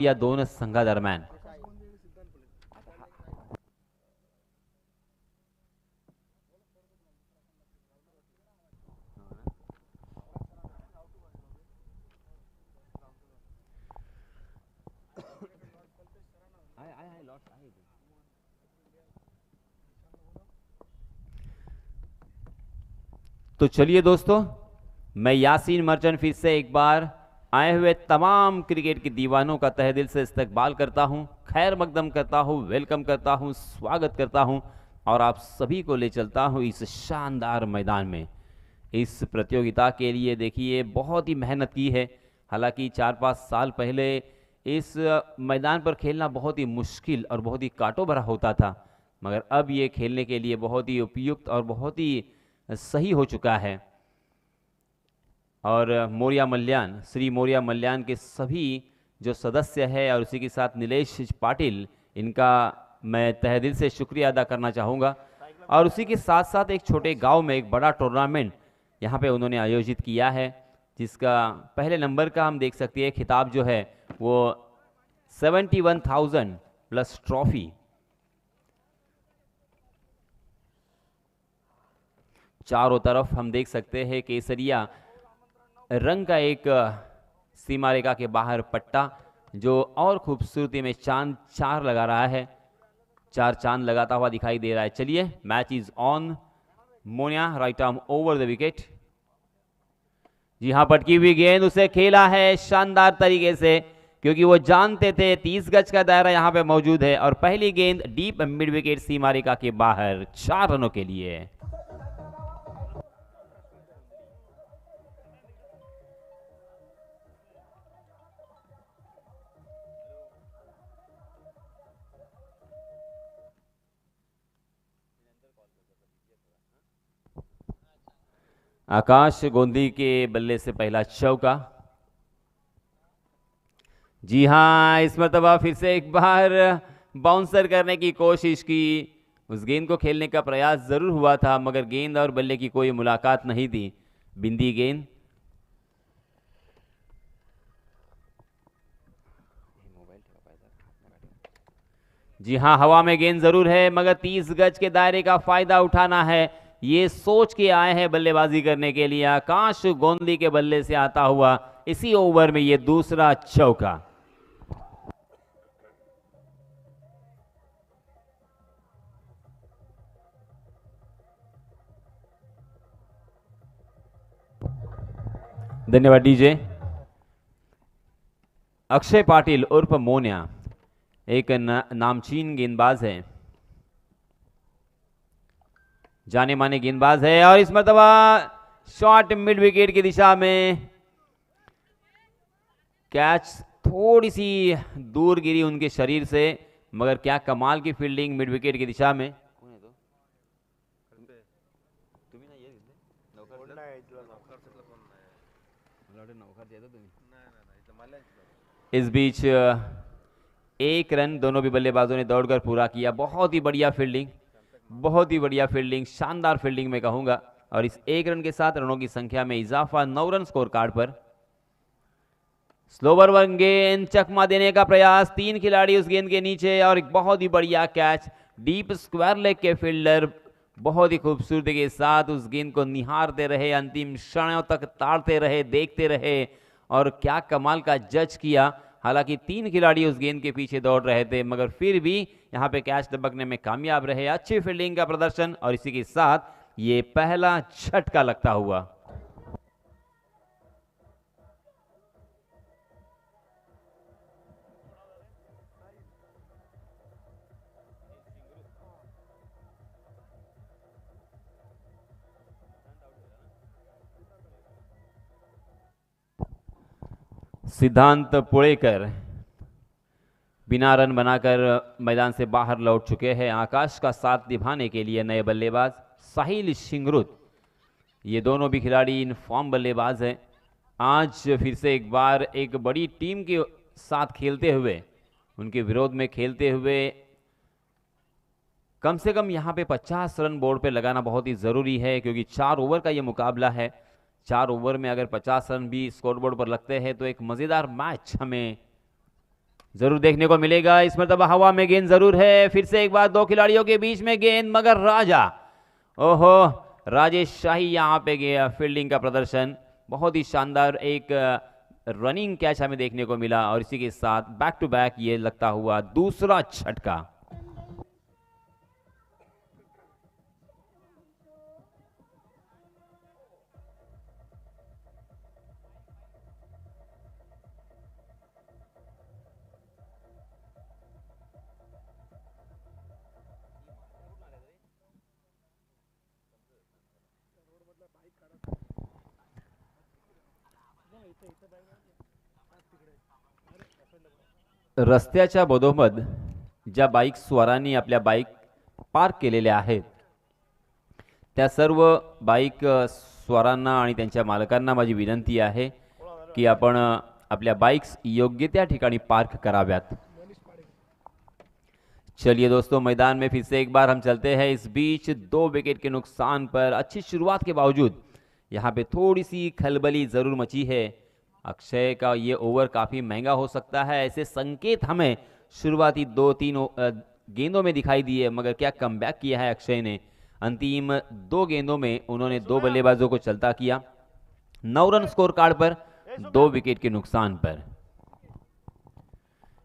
या दोन संघादरम्यान तो चलिए दोस्तों, मैं यासीन मर्चेंट फिर से एक बार आए हुए तमाम क्रिकेट के दीवानों का तहे दिल से इस्तकबाल करता हूं, खैर मकदम करता हूं, वेलकम करता हूं, स्वागत करता हूं और आप सभी को ले चलता हूं इस शानदार मैदान में। इस प्रतियोगिता के लिए देखिए बहुत ही मेहनत की है। हालांकि 4-5 साल पहले इस मैदान पर खेलना बहुत ही मुश्किल और बहुत ही कांटों भरा होता था, मगर अब ये खेलने के लिए बहुत ही उपयुक्त और बहुत ही सही हो चुका है। और मौर्या मल्यान, श्री मौर्या मल्यान के सभी जो सदस्य है और उसी के साथ नीलेश पाटिल, इनका मैं तहे दिल से शुक्रिया अदा करना चाहूँगा। और उसी के साथ साथ एक छोटे गांव में एक बड़ा टूर्नामेंट यहाँ पे उन्होंने आयोजित किया है, जिसका पहले नंबर का हम देख सकते हैं खिताब जो है वो 71,000 प्लस ट्रॉफी। चारों तरफ हम देख सकते हैं केसरिया रंग का एक सीमा रेखा के बाहर पट्टा, जो और खूबसूरती में चांद चार लगा रहा है, चार चांद लगाता हुआ दिखाई दे रहा है। चलिए, मैच इज ऑन। मोनिया right arm over the wicket. जी हाँ, पटकी हुई गेंद उसे खेला है शानदार तरीके से, क्योंकि वो जानते थे 30 गज का दायरा यहां पे मौजूद है। और पहली गेंद डीप मिड विकेट सीमा रेखा के बाहर 4 रनों के लिए। आकाश गोंदी के बल्ले से पहला चौका। जी हां, इस मरतबा फिर से एक बार बाउंसर करने की कोशिश की, उस गेंद को खेलने का प्रयास जरूर हुआ था, मगर गेंद और बल्ले की कोई मुलाकात नहीं थी। बिंदी गेंद, जी हां, हवा में गेंद जरूर है, मगर 30 गज के दायरे का फायदा उठाना है, ये सोच के आए हैं बल्लेबाजी करने के लिए। आकाश गोंदी के बल्ले से आता हुआ इसी ओवर में ये दूसरा चौका। धन्यवाद डीजे। अक्षय पाटिल उर्फ मोनिया एक नामचीन गेंदबाज है, जाने माने गेंदबाज है, और इस मरतबा शॉट मिड विकेट की दिशा में, कैच थोड़ी सी दूर गिरी उनके शरीर से, मगर क्या कमाल की फील्डिंग मिड विकेट की दिशा में। इस बीच एक रन दोनों भी बल्लेबाजों ने दौड़कर पूरा किया। बहुत ही बढ़िया फील्डिंग, बहुत ही बढ़िया फील्डिंग, शानदार फील्डिंग मैं कहूंगा। और इस एक रन के साथ रनों की संख्या में इजाफा 9 रन स्कोर कार्ड पर। स्लोवर वन गेंद, चकमा देने का प्रयास, 3 खिलाड़ी उस गेंद के नीचे, और एक बहुत ही बढ़िया कैच, डीप स्क्वायर लेग के फील्डर बहुत ही खूबसूरती के साथ उस गेंद को निहारते रहे, अंतिम क्षणों तक ताड़ते रहे, देखते रहे, और क्या कमाल का जज किया। हालांकि 3 खिलाड़ी उस गेंद के पीछे दौड़ रहे थे, मगर फिर भी यहां पे कैच दबकने में कामयाब रहे। अच्छी फील्डिंग का प्रदर्शन, और इसी के साथ ये पहला झटका लगता हुआ। सिद्धांत पुड़ेकर बिना रन बनाकर मैदान से बाहर लौट चुके हैं। आकाश का साथ निभाने के लिए नए बल्लेबाज साहिल शिंगरुत, ये दोनों भी खिलाड़ी इन फॉर्म बल्लेबाज हैं। आज फिर से एक बार एक बड़ी टीम के साथ खेलते हुए, उनके विरोध में खेलते हुए, कम से कम यहां पे 50 रन बोर्ड पे लगाना बहुत ही जरूरी है, क्योंकि 4 ओवर का ये मुकाबला है। 4 ओवर में अगर 50 रन भी स्कोरबोर्ड पर लगते हैं तो एक मजेदार मैच हमें जरूर देखने को मिलेगा। इस मरतबा हवा में गेंद जरूर है। फिर से एक बार दो खिलाड़ियों के बीच में गेंद, मगर राजा, ओहो, राजेश शाही यहां पे गया। फील्डिंग का प्रदर्शन बहुत ही शानदार, एक रनिंग कैच हमें देखने को मिला और इसी के साथ बैक टू बैक ये लगता हुआ दूसरा झटका। रस्त्याच्या मधोमध ज्या बाईक स्वारांनी आपल्या बाईक पार्क केलेल्या आहेत त्या सर्व बाईक स्वारांना आणि त्यांच्या मालकांना माझी विनंती आहे की आपण आपल्या बाइक्स योग्य त्या ठिकाणी पार्क कराव्यात। चलिए दोस्तों, मैदान में फिर से एक बार हम चलते हैं। इस बीच 2 विकेट के नुकसान पर अच्छी शुरुआत के बावजूद यहाँ पे थोड़ी सी खलबली जरूर मची है। अक्षय का ये ओवर काफ़ी महंगा हो सकता है, ऐसे संकेत हमें शुरुआती 2-3 गेंदों में दिखाई दिए, मगर क्या कमबैक किया है अक्षय ने। अंतिम 2 गेंदों में उन्होंने 2 बल्लेबाजों को चलता किया। 9 रन स्कोर कार्ड पर 2 विकेट के नुकसान पर।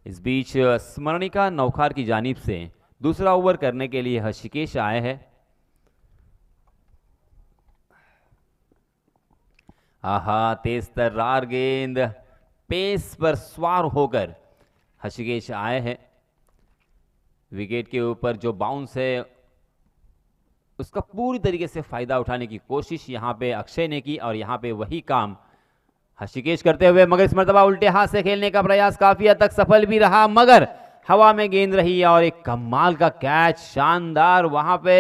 इस बीच स्मरणिका नौखार की जानिब से दूसरा ओवर करने के लिए हर्षिकेश आए हैं। आहा, तेज तर्रार गेंद, पेस पर सवार होकर हर्षिकेश आए हैं। विकेट के ऊपर जो बाउंस है उसका पूरी तरीके से फायदा उठाने की कोशिश यहां पे अक्षय ने की और यहां पे वही काम हर्षिकेश करते हुए, मगर इस मर्तबा उल्टे हाथ से खेलने का प्रयास काफी हद तक सफल भी रहा, मगर हवा में गेंद रही और एक कमाल का कैच, शानदार वहां पे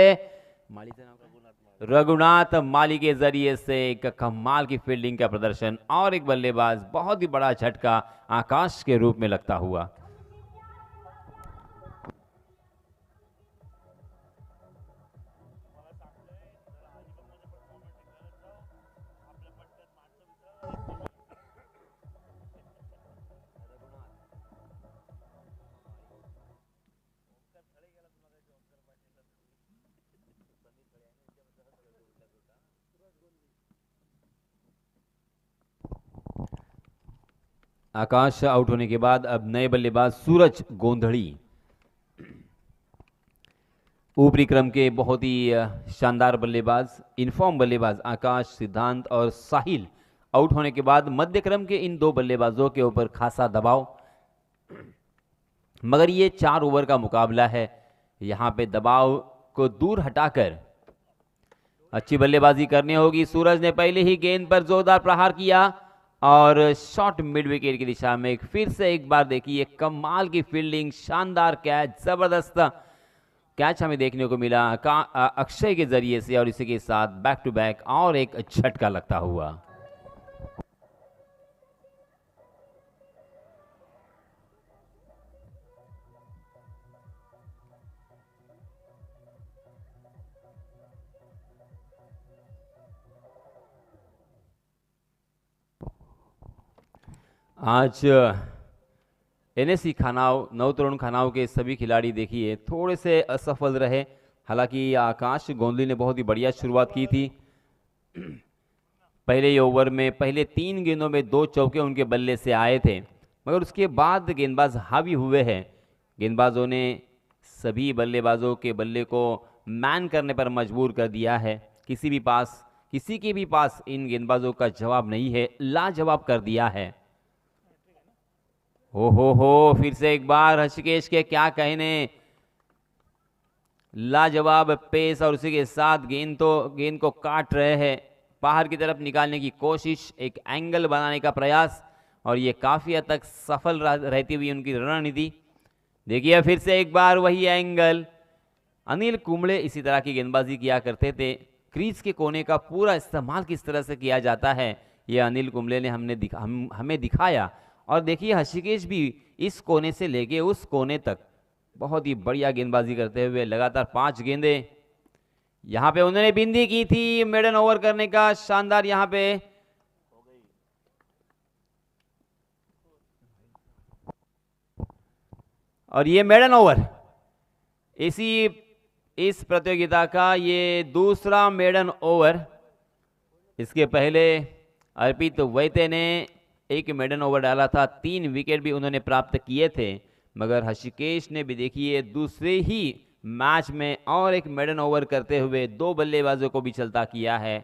रघुनाथ माली के जरिए से एक कमाल की फील्डिंग का प्रदर्शन और एक बल्लेबाज, बहुत ही बड़ा झटका आकाश के रूप में लगता हुआ। आकाश आउट होने के बाद अब नए बल्लेबाज सूरज गोंधड़ी, ऊपरी क्रम के बहुत ही शानदार बल्लेबाज, इनफॉर्म बल्लेबाज आकाश, सिद्धांत और साहिल आउट होने के बाद मध्य क्रम के इन 2 बल्लेबाजों के ऊपर खासा दबाव, मगर ये 4 ओवर का मुकाबला है। यहां पे दबाव को दूर हटाकर अच्छी बल्लेबाजी करनी होगी। सूरज ने पहले ही गेंद पर जोरदार प्रहार किया और शॉट मिड विकेट की दिशा में फिर से एक बार देखिए कमाल की फील्डिंग, शानदार कैच, जबरदस्त कैच हमें देखने को मिला अक्षय के जरिए से और इसी के साथ बैक टू बैक और एक झटका लगता हुआ। आज एनएससी खानाव, नवतरुण खानाव के सभी खिलाड़ी देखिए थोड़े से असफल रहे। हालांकि आकाश गोंधली ने बहुत ही बढ़िया शुरुआत की थी। पहले ही ओवर में पहले 3 गेंदों में 2 चौके उनके बल्ले से आए थे, मगर उसके बाद गेंदबाज हावी हुए हैं। गेंदबाजों ने सभी बल्लेबाजों के बल्ले को मैन करने पर मजबूर कर दिया है। किसी के भी पास इन गेंदबाजों का जवाब नहीं है, लाजवाब कर दिया है। हो, फिर से एक बार हर्षिकेश के क्या कहने, लाजवाब पेस और उसी के साथ गेंद को काट रहे हैं, बाहर की तरफ निकालने की कोशिश, एक एंगल बनाने का प्रयास और ये काफी हद तक सफल रहती हुई उनकी रणनीति। देखिए फिर से एक बार वही एंगल। अनिल कुंबले इसी तरह की गेंदबाजी किया करते थे। क्रीज के कोने का पूरा इस्तेमाल किस तरह से किया जाता है ये अनिल कुंबले ने हमें दिखाया। और देखिए हर्षिकेश भी इस कोने से लेके उस कोने तक बहुत ही बढ़िया गेंदबाजी करते हुए लगातार 5 गेंदें यहां पे उन्होंने बिंदी की थी मेडन ओवर करने का, शानदार यहां पे और ये मेडन ओवर, इस प्रतियोगिता का ये दूसरा मेडन ओवर। इसके पहले अर्पित वैद्य ने एक मेडन ओवर डाला था, 3 विकेट भी उन्होंने प्राप्त किए थे, मगर ऋषिकेश ने भी देखिए दूसरे ही मैच में और एक मेडन ओवर करते हुए 2 बल्लेबाजों को भी चलता किया है।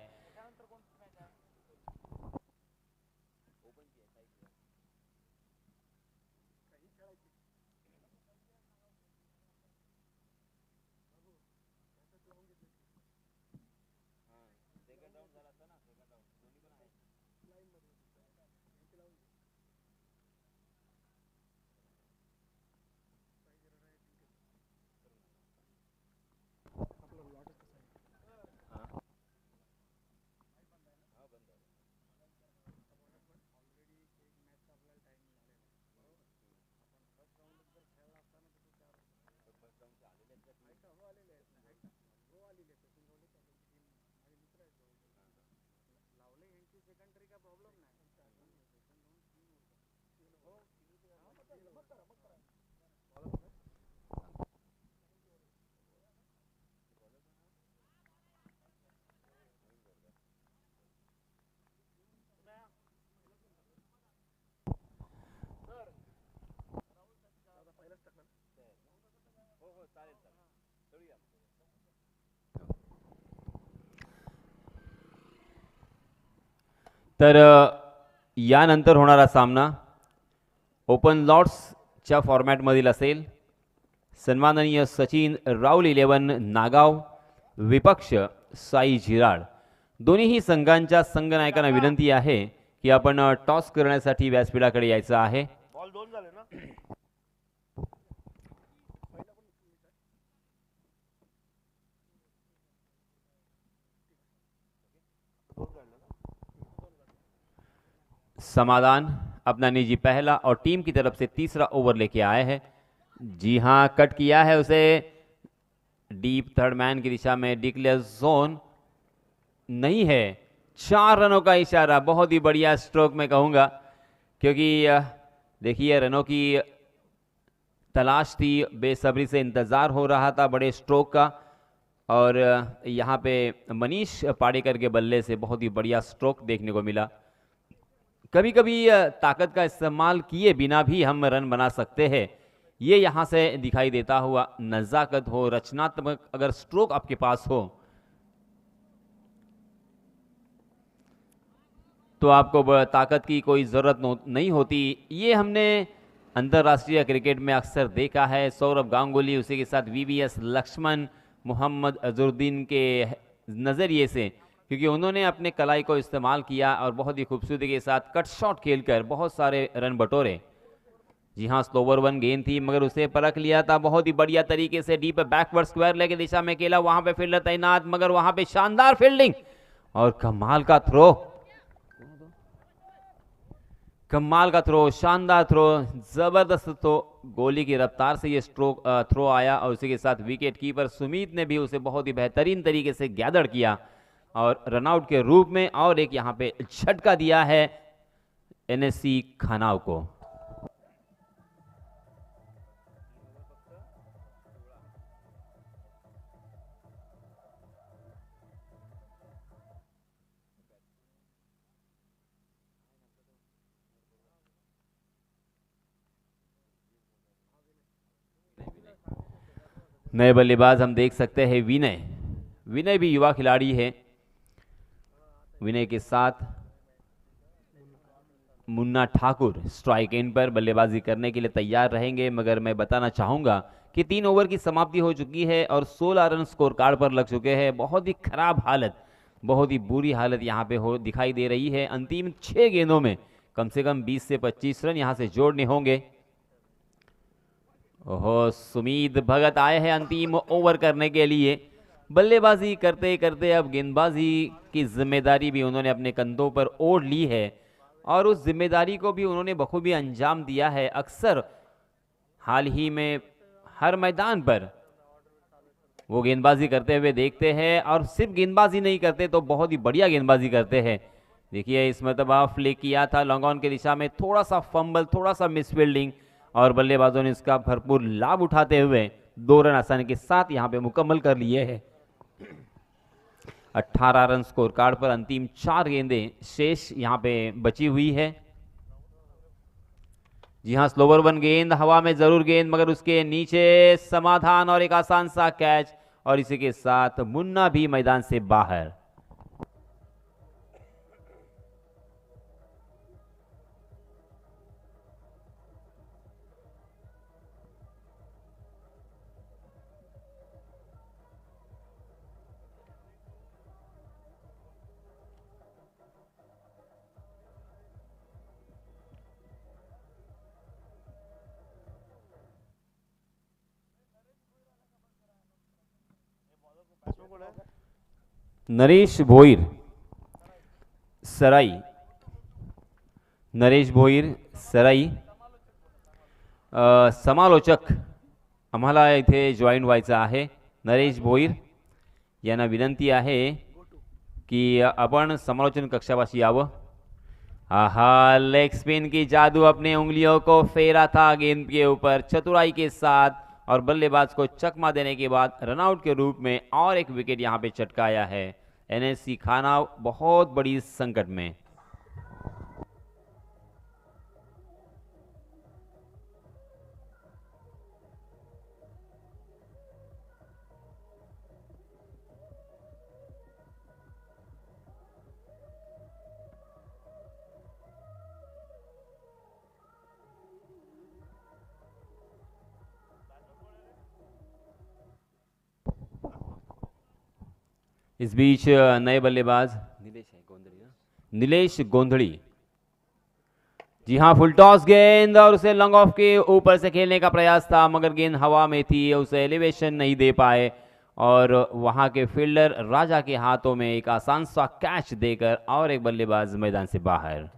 तर यानंतर होणारा सामना ओपन लॉट्सच्या फॉर्मॅटमधील असेल। सन्माननीय सचिन राहुल 11 नागाव, विपक्ष साई झिराड। दोन्हीही संघांच्या संघनायकांना विनंती आहे की आपण टॉस करण्यासाठी व्यासपीठाकडे यायचं आहे। बॉल 2 झाले ना। समाधान अपना निजी पहला और टीम की तरफ से तीसरा ओवर लेके आए हैं। जी हां, कट किया है उसे डीप थर्ड मैन की दिशा में, डिक्लेयर जोन नहीं है। 4 रनों का इशारा, बहुत ही बढ़िया स्ट्रोक मैं कहूंगा, क्योंकि देखिए रनों की तलाश थी, बेसब्री से इंतजार हो रहा था बड़े स्ट्रोक का, और यहाँ पे मनीष पाडेकर के बल्ले से बहुत ही बढ़िया स्ट्रोक देखने को मिला। कभी कभी ताकत का इस्तेमाल किए बिना भी हम रन बना सकते हैं, ये यहाँ से दिखाई देता हुआ। नज़ाकत हो, रचनात्मक अगर स्ट्रोक आपके पास हो तो आपको ताकत की कोई ज़रूरत नहीं होती। ये हमने अंतर्राष्ट्रीय क्रिकेट में अक्सर देखा है। सौरभ गांगुली, उसी के साथ वीवीएस लक्ष्मण, मोहम्मद अजरुद्दीन के नज़रिए से, क्योंकि उन्होंने अपने कलाई को इस्तेमाल किया और बहुत ही खूबसूरती के साथ कट शॉट खेलकर बहुत सारे रन बटोरे। जी हाँ, स्लोवर 1 गेंद थी मगर उसे परख लिया था बहुत ही बढ़िया तरीके से। डीप बैकवर्ड स्क्वायर लेग की दिशा में खेला, वहां पे फील्डर तैनात, मगर वहां पे शानदार फील्डिंग और कमाल का थ्रो, शानदार थ्रो, जबरदस्त थ्रो। गोली की रफ्तार से ये थ्रो आया और उसी के साथ विकेट कीपर सुमीत ने भी उसे बहुत ही बेहतरीन तरीके से गैदर किया और रनआउट के रूप में और एक यहां पे झटका दिया है एनएससी खानाव को। नए बल्लेबाज हम देख सकते हैं विनय भी युवा खिलाड़ी है। विनय के साथ मुन्ना ठाकुर स्ट्राइक एंड पर बल्लेबाजी करने के लिए तैयार रहेंगे। मगर मैं बताना चाहूंगा कि 3 ओवर की समाप्ति हो चुकी है और 16 रन स्कोर कार्ड पर लग चुके हैं। बहुत ही खराब हालत, बहुत ही बुरी हालत यहाँ पे दिखाई दे रही है। अंतिम 6 गेंदों में कम से कम 20 से 25 रन यहाँ से जोड़ने होंगे। ओहो, सुमीत भगत आए हैं अंतिम ओवर करने के लिए। बल्लेबाजी करते करते अब गेंदबाजी की जिम्मेदारी भी उन्होंने अपने कंधों पर ओढ़ ली है और उस जिम्मेदारी को भी उन्होंने बखूबी अंजाम दिया है। अक्सर हाल ही में हर मैदान पर वो गेंदबाजी करते हुए देखते हैं और सिर्फ गेंदबाजी नहीं करते तो बहुत ही बढ़िया गेंदबाजी करते हैं। देखिए इस मरतबा फ्लिक किया था लॉन्ग ऑन की दिशा में, थोड़ा सा फंबल, थोड़ा सा मिसफील्डिंग और बल्लेबाजों ने इसका भरपूर लाभ उठाते हुए 2 रन आसानी के साथ यहां पे मुकम्मल कर लिए हैं। 18 रन स्कोर कार्ड पर अंतिम 4 गेंदें शेष यहां पे बची हुई है। जी हां, स्लोवर वन गेंद हवा में जरूर गेंद, मगर उसके नीचे समाधान और एक आसान सा कैच, और इसी के साथ मुन्ना भी मैदान से बाहर। नरेश भोईर सराई, नरेश भोईर सराई समालोचक आम्हाला इथे जॉईन व्हायचं आहे। नरेश भोईर यांना विनंती आहे की आपण समालोचन कक्षापाशी यावं। आहा, लेग स्पिन की जादू अपने उंगलियों को फेरा था गेंद के ऊपर चतुराई के साथ, और बल्लेबाज को चकमा देने के बाद रनआउट के रूप में और एक विकेट यहां पे चटकाया है। एनएससी खाना बहुत बड़ी संकट में। इस बीच नए बल्लेबाज नीलेश गोंधड़ी, जी हां, फुल टॉस गेंद और उसे लॉन्ग ऑफ के ऊपर से खेलने का प्रयास था, मगर गेंद हवा में थी, उसे एलिवेशन नहीं दे पाए, और वहां के फील्डर राजा के हाथों में एक आसान सा कैच देकर और एक बल्लेबाज मैदान से बाहर।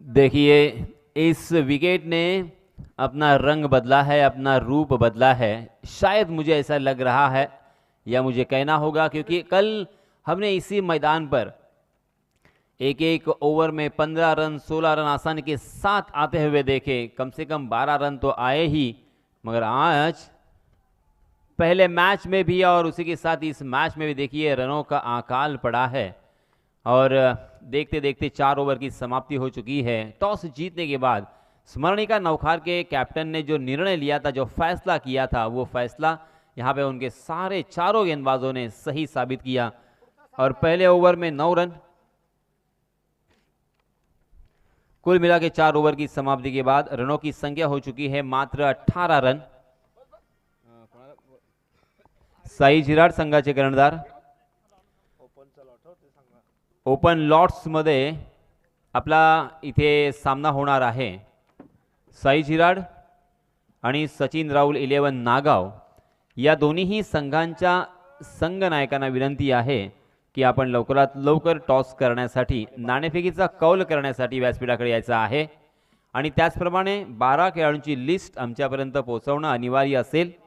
देखिए, इस विकेट ने अपना रंग बदला है, अपना रूप बदला है, शायद मुझे ऐसा लग रहा है, या मुझे कहना होगा, क्योंकि कल हमने इसी मैदान पर एक एक ओवर में 15 रन 16 रन आसानी के साथ आते हुए देखे। कम से कम 12 रन तो आए ही, मगर आज पहले मैच में भी और उसी के साथ इस मैच में भी देखिए रनों का अकाल पड़ा है, और देखते देखते 4 ओवर की समाप्ति हो चुकी है। टॉस जीतने के बाद स्मरणिका नौखार के कैप्टन ने जो निर्णय लिया था, जो फैसला किया था, वो फैसला यहां पे उनके सारे चारों गेंदबाजों ने सही साबित किया, और पहले ओवर में 9 रन, कुल मिला के 4 ओवर की समाप्ति के बाद रनों की संख्या हो चुकी है मात्र 18 रन। साई झिराड संघाचे कर्णधार ओपन लॉट्स मध्ये आपला इथे सामना होणार आहे। साई झिराड आणि सचिन राहुल 11 नागाव या दोन्हीही संघांच्या संघनायकांना विनंती आहे की आपण लवकरात लवकर टॉस करण्यासाठी नाणेफेकीचा कौल करण्यासाठी व्यासपीठाकडे यायचं आहे, आणि त्याचप्रमाणे 12 खेळाडूंची लिस्ट आमच्यापर्यंत पोहोचवणं अनिवार्य असेल।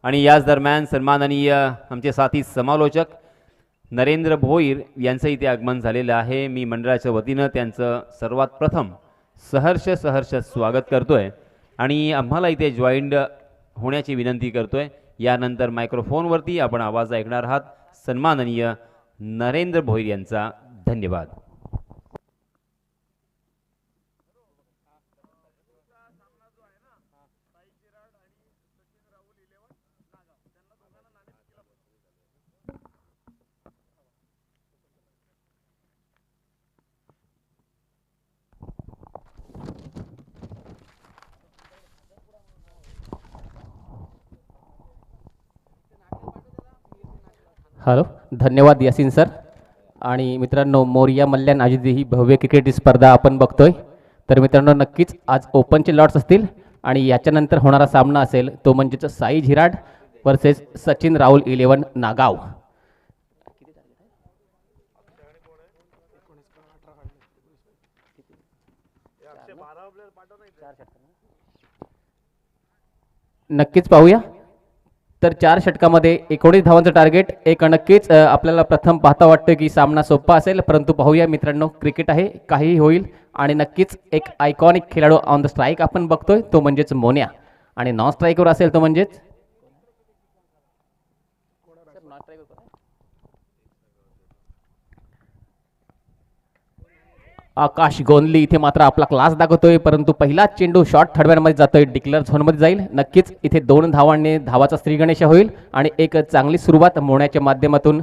आणि याच दरम्यान सन्माननीय आमचे साथी समालोचक नरेंद्र भोईर यांचं इथे आगमन झालेलं आहे। मी मंडळाच्या वतीनं त्यांचं सर्वात प्रथम सहर्ष स्वागत करतोय आणि आम्हाला इथे जॉईंड होण्याची विनंती करतोय। यानंतर मायक्रोफोनवरती आपण आवाज ऐकणार आहात सन्माननीय नरेंद्र भोईर यांचा। धन्यवाद। हॅलो, धन्यवाद यासीन सर. आणि मित्रांनो, मोरिया मल्ल्यान आयोजित ही भव्य क्रिकेट स्पर्धा आपण बघतोय. तर मित्रांनो, नक्कीच आज ओपनचे लॉट्स असतील आणि याच्यानंतर होणारा सामना असेल तो म्हणजेच साई झिराड वर्सेस सचिन राहुल 11 नागाव. नक्कीच पाहूया. तर 4 षटकामध्ये 19 धावांचं टार्गेट. एक नक्कीच आपल्याला प्रथम पाहता वाटतं की सामना सोपा असेल, परंतु पाहूया मित्रांनो, क्रिकेट आहे, काहीही होईल. आणि नक्कीच एक आयकॉनिक खेळाडू ऑन द स्ट्राईक आपण बघतोय तो म्हणजेच मोन्या, आणि नॉन स्ट्राईकवर असेल तो म्हणजेच आकाश गोंदली. इथे मात्र आपला क्लास दाखवतोय, परंतु पहिला चेंडू शॉर्ट थर्डमॅनमध्ये जातोय, डिक्लेअर झोनमध्ये जाईल. नक्कीच इथे 2 धावांनी धावाचा श्रीगणेश होईल आणि एक चांगली सुरुवात मोण्याच्या माध्यमातून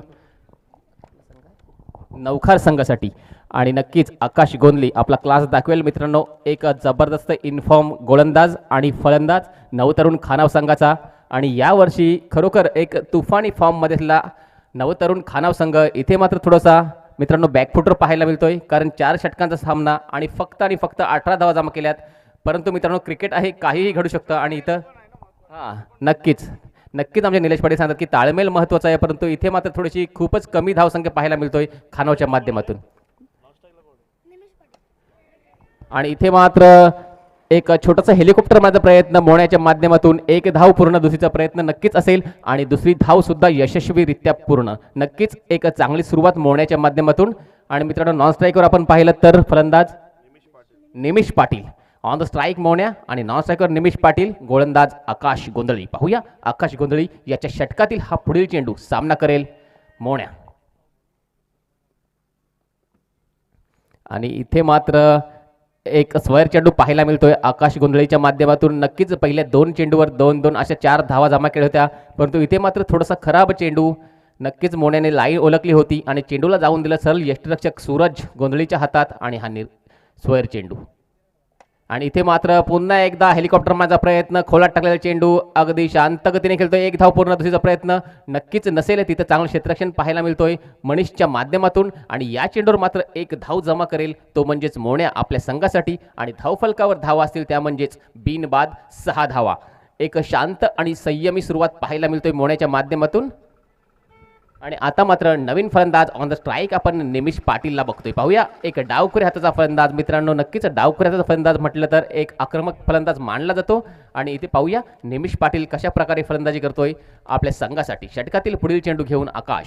नवखार संघासाठी. आणि नक्कीच आकाश गोंदली आपला क्लास दाखवेल मित्रांनो. एक जबरदस्त इन्फॉर्म गोलंदाज आणि फलंदाज नवतरुण खानाव संघाचा. आणि यावर्षी खरोखर एक तुफानी फॉर्ममधला नवतरुण खानाव संघ इथे मात्र थोडासा मित्रांनो बॅकफुटर पाहायला मिळतोय, कारण 4 षटकांचा सामना आणि फक्त 18 धावा जमा केल्यात. परंतु मित्रांनो, क्रिकेट आहे, काहीही घडू शकतं. आणि इथं नक्कीच आमचे निलेश पाटील सांगतात की ताळमेळ महत्त्वाचा आहे, परंतु इथे मात्र थोडीशी खूपच कमी धावसंख्या पाहायला मिळतोय खानावच्या माध्यमातून. आणि इथे मात्र एक छोटासा हेलिकॉप्टर मारण्याचा प्रयत्न मोण्याच्या माध्यमातून. 1 धाव पूर्ण, दुसरीचा प्रयत्न नक्कीच असेल आणि दुसरी धाव सुद्धा यशस्वीरित्या पूर्ण. नक्कीच एक चांगली सुरुवात मोण्याच्या माध्यमातून. आणि मित्रांनो, नॉन स्ट्राईकवर आपण पाहिलं तर फलंदाज निमिष पाटील, ऑन द स्ट्राईक मोन्या आणि नॉन स्ट्राईकवर निमिष पाटील, गोलंदाज आकाश गोंधळी. पाहूया आकाश गोंधळी याच्या षटकातील हा पुढील चेंडू सामना करेल मोन्या. आणि इथे मात्र एक स्क्वेअर चेंडू पाहायला मिळतोय आकाश गोंधळीच्या माध्यमातून. नक्कीच पहिल्या 2 चेंडूवर 2-2 अशा 4 धावा जमा केल्या होत्या, परंतु इथे मात्र थोडासा खराब चेंडू. नक्कीच मोन्याने लाईन ओळखली होती आणि चेंडूला जाऊन दिलं सरळ यष्टिरक्षक सूरज गोंधळीच्या हातात आणि हा स्क्वेअर चेंडू. आणि इथे मात्र पुन्हा एकदा हेलिकॉप्टर मारण्याचा प्रयत्न, खोलात टाकलेला चेंडू अगदी शांत गतीने खेळतोय. 1 धाव पूर्ण, दुसरीचा प्रयत्न नक्कीच नसेल, तिथं चांगलं क्षेत्ररक्षण पाहायला मिळतोय मनीषच्या माध्यमातून. आणि या चेंडूवर मात्र 1 धाव जमा करेल तो म्हणजेच मोन्या आपल्या संघासाठी. आणि धावफलकावर धावा असतील त्या म्हणजेच बिनबाद 6 धावा. एक शांत आणि संयमी सुरुवात पाहायला मिळतोय मोन्याच्या माध्यमातून. आणि आता मात्र नवीन फलंदाज ऑन द स्ट्राईक आपण निमिष पाटीलला बघतोय. पाहूया एक डावखुऱ्या हाताचा फलंदाज मित्रांनो. नक्कीच डावखुऱ्या हाताचा फलंदाज म्हटलं तर एक आक्रमक फलंदाज मानला जातो. आणि इथे पाहूया निमिष पाटील कशा प्रकारे फलंदाजी करतोय आपल्या संघासाठी. षटकातील पुढील चेंडू घेऊन आकाश.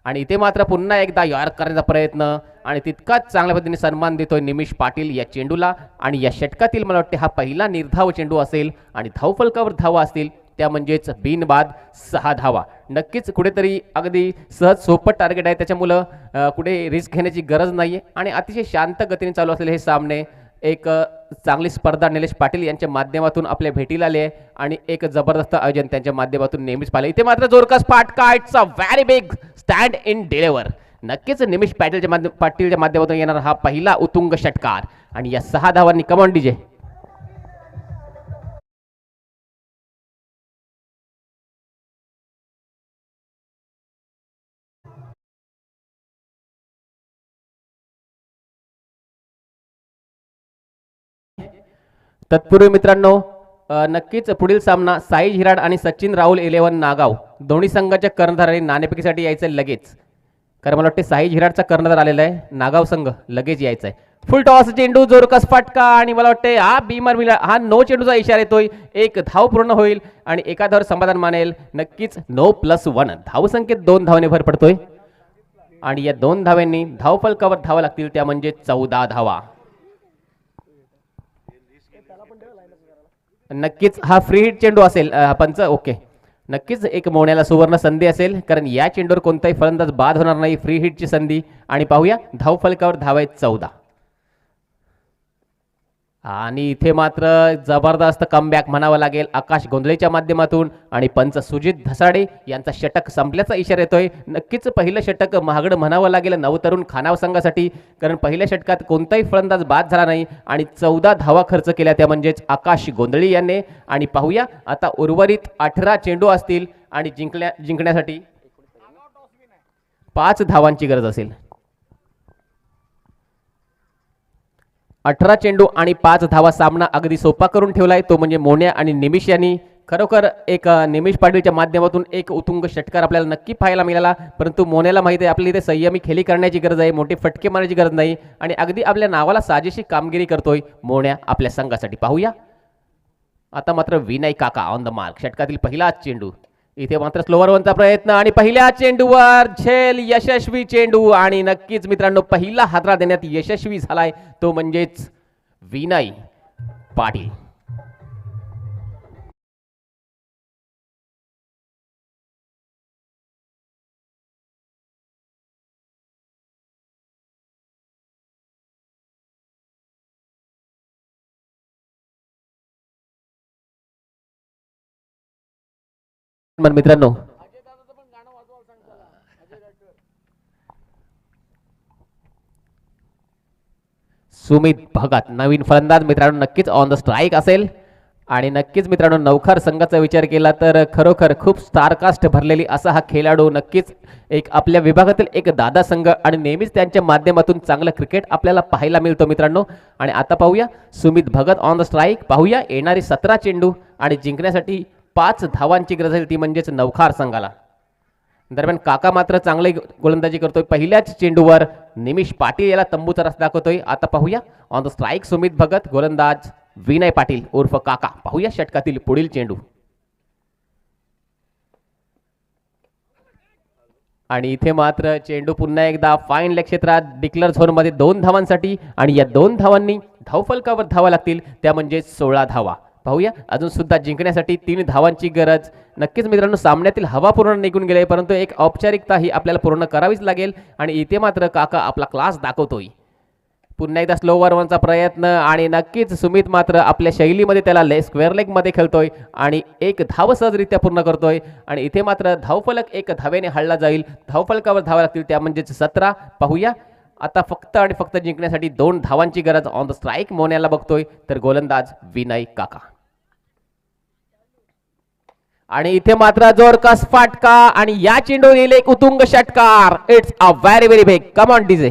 आणि इथे मात्र पुन्हा एकदा यॉर्क करण्याचा प्रयत्न आणि तितकाच चांगल्या पद्धतीने सन्मान देतोय निमिष पाटील या चेंडूला. आणि या षटकातील मला वाटते हा पहिला निर्धाव चेंडू असेल आणि धावफलकावर धावा असतील त्या म्हणजेच बिनबाद 6 धावा. नक्कीच कुठेतरी अगदी सहज सोपं टार्गेट आहे, त्याच्यामुळं कुठे रिस्क घेण्याची गरज नाही आहे. आणि अतिशय शांत गतीने चालू असलेले हे सामने, एक चांगली स्पर्धा निलेश पाटील यांच्या माध्यमातून आपल्या भेटीला आली आहे आणि एक जबरदस्त आयोजन त्यांच्या माध्यमातून नेहमीच पाहिलं. इथे मात्र जोरकस फाटका, it's a very big stand in deliver. नक्कीच निमिष पाटीलच्या माध्यमातून येणारा हा पहिला उत्तुंग षटकार. आणि या 6 धावांनी कमॉन डीजे. तत्पूर्वी मित्रांनो, नक्कीच पुढील सामना साई झिराड आणि सचिन राहुल 11 नागाव. दोन्ही संघाच्या कर्णधारांनी नाणेफेकीसाठी यायचं लगेच, कारण मला वाटते साई झिराडचा कर्णधार आलेला आहे, नागाव संघ लगेच यायचा आहे. फुल टॉस चेंडू, जोरकस फाटका आणि मला वाटते हा बीमार मिळा, हा नो चेंडूचा इशारा येतोय. 1 धाव पूर्ण होईल आणि एका धावावर समाधान मानेल. नक्कीच नो +1 धावसंख्येत 2 धावांनी भर पडतोय. आणि या 2 धाव्यांनी धावफलकावर धावा लागतील त्या म्हणजे 14 धावा. नक्कीच हा फ्री हिट चेंडू असेल पंच. ओके, नक्कीच एक मोन्याला सुवर्ण संधी असेल, कारण या चेंडूवर कोणताही फलंदाज बाद होणार नाही. फ्री हिटची संधी. आणि पाहूया धावफलकावर धावा आहेत 14. आणि इथे मात्र जबरदस्त कमबॅक म्हणावं लागेल आकाश गोंधळेच्या माध्यमातून. आणि पंच सुजित धसाडे यांचा षटक संपल्याचा इशारा येतोय. नक्कीच पहिलं षटक महागडं म्हणावं लागेल नवतरुण खानाव संघासाठी, कारण पहिल्या षटकात कोणताही फलंदाज बाद झाला नाही आणि 14 धावा खर्च केल्या त्या म्हणजेच आकाश गोंधळी यांनी. आणि पाहूया आता उर्वरित 18 चेंडू असतील आणि जिंकण्यासाठी 5 धावांची गरज असेल. 18 चेंडू आणि 5 धावा सामना अगदी सोपा करून ठेवलाय तो म्हणजे मोन्या आणि निमिष यांनी. खरोखर एक निमिष पाटीलच्या माध्यमातून एक उत्तुंग षटकार आपल्याला नक्की पाहायला मिळाला, परंतु मोन्याला माहिती आहे आपली इथे संयमी खेळी करण्याची गरज आहे, मोठे फटके मारण्याची गरज नाही आणि अगदी आपल्या नावाला साजेशी कामगिरी करतोय मोन्या आपल्या संघासाठी. पाहूया आता मात्र विनय काका ऑन द मार्क. षटकातील पहिलाच चेंडू. इथे मात्र स्लोवर वनचा प्रयत्न आणि पहिल्या चेंडूवर झेल यशस्वी चेंडू आणि नक्कीच मित्रांनो पहिला हादरा देण्यात यशस्वी झालाय तो म्हणजेच विनय पाटील. मित्रांनो सुमित भगत नवीन फलंदाज मित्रांनो नक्कीच ऑन द स्ट्राईक असेल आणि नक्कीच मित्रांनो नवखार संघाचा विचार केला तर खरोखर खूप स्टारकास्ट भरलेली असा हा खेळाडू नक्कीच एक आपल्या विभागातील एक दादा संघ आणि नेहमीच त्यांच्या माध्यमातून चांगलं क्रिकेट आपल्याला पाहायला मिळतो मित्रांनो. आणि आता पाहूया सुमित भगत ऑन द स्ट्राईक. पाहूया येणारी 17 चेंडू आणि जिंकण्यासाठी 5 धावांची गरज आहे ती म्हणजेच नवखार संघाला. दरम्यान काका मात्र चांगली गोलंदाजी करतोय. पहिल्याच चेंडूवर निमिष पाटील याला तंबूचा रस्ता दाखवतोय. आता पाहूया ऑन द स्ट्राईक सुमित भगत, गोलंदाज विनय पाटील उर्फ काका. पाहूया षटकातील पुढील चेंडू आणि इथे मात्र चेंडू पुन्हा एकदा फाईन लेग क्षेत्रात डिक्लेअर झोन मध्ये 2 धावांसाठी आणि या 2 धावांनी धावफलकावर धावा लागतील त्या म्हणजे 16 धावा. पाहूया अजून सुद्धा जिंकण्यासाठी 3 धावांची गरज. नक्कीच मित्रांनो सामन्यातील हवा पूर्ण निघून गेले परंतु एक औपचारिकता ही आपल्याला पूर्ण करावीच लागेल आणि इथे मात्र काका आपला क्लास दाखवतोय. पुन्हा एकदा स्लोवर वनचा प्रयत्न आणि नक्कीच सुमित मात्र आपल्या शैलीमध्ये त्याला स्क्वेअर लेग मध्ये खेळतोय आणि 1 धाव सहजरित्या पूर्ण करतोय आणि इथे मात्र धावफलक 1 धावेने हल्ला जाईल. धावफलकावर धावा लागतील त्या म्हणजेच 17. पाहूया आता फक्त आणि फक्त जिंकण्यासाठी 2 धावांची गरज. ऑन द स्ट्राईक मोन्याला बघतोय तर गोलंदाज विनय काका आणि इथे मात्र जोरकस फाटका आणि या चेंडूवर येईल एक उत्तुंग षटकार. It's a very very big. Come on DJ.